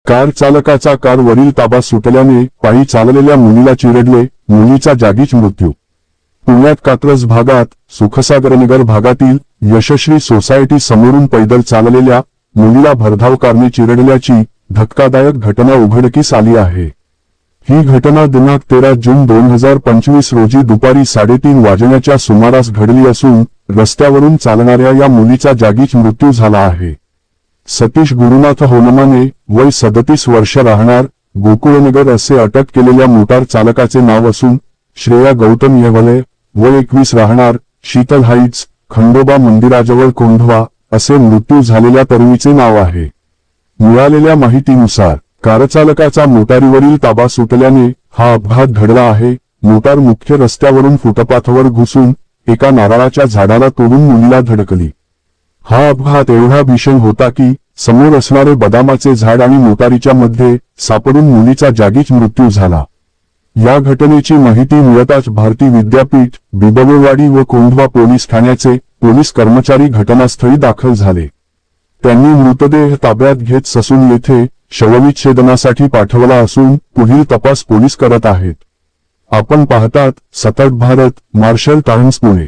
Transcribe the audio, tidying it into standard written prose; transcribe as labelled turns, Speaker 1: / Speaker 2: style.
Speaker 1: Car चालकाचा कारवरील ताबा सुटल्याने पायी चाललेल्या मुलीला चिरडले, मुलीचा जागीच मृत्यू। पुण्यात कात्रज भागात सुखसागरनगर भागातील यशस्वी सोसायटी समोरून पैदल चाललेल्या मुलीला भरधाव कारने चिरडल्याची धक्कादायक घटना उघडकीस आली आहे। ही घटना दिनांक 13 जून 2025 रोजी दुपारी 3:30 वाजण्याच्या सुमारास घडली असून रस्त्यावरून चालणाऱ्या या मुलीचा जागीच मृत्यू झाला आहे। सतीश गुरुनाथ होनमाने वय 37 वर्ष राहणार गोकुळनगर असे अटक केलेल्या मोटार चालकाचे नाव असून श्रेया गौतम येवले वय 21 राहणार शीतल हाईट्स खंडोबा मंदिराजवळ कोंढवा असे मृत्यू झालेल्या तरुणीचे नाव आहे। मिळालेल्या माहितीनुसार कारचालकाचा मोटारीवरील ताबा सुटल्याने हा अपघात घडला आहे। मोटार मुख्य रस्त्यावरून फुटपाथवर घुसून एका नारळाच्या झाडाला तोडून मुलीला धडकली। हा अपघात एवढा भीषण होता की समोर असणारे बदामाचे झाड आणि मोटारीच्या मध्ये सापडून मुलीचा जागीच मृत्यू झाला। या घटनेची माहिती मिळताच भारती विद्यापीठ, बिबवेवाडी व कोंढवा पोलीस ठाण्याचे पोलीस कर्मचारी घटनास्थळी दाखल झाले। त्यांनी मृतदेह ताब्यात घेत ससून येथे शवविच्छेदनासाठी पाठवला असून पुढील तपास पोलीस करत आहेत। आपण पाहतात सतत भारत, मार्शल टाइम्स पुणे।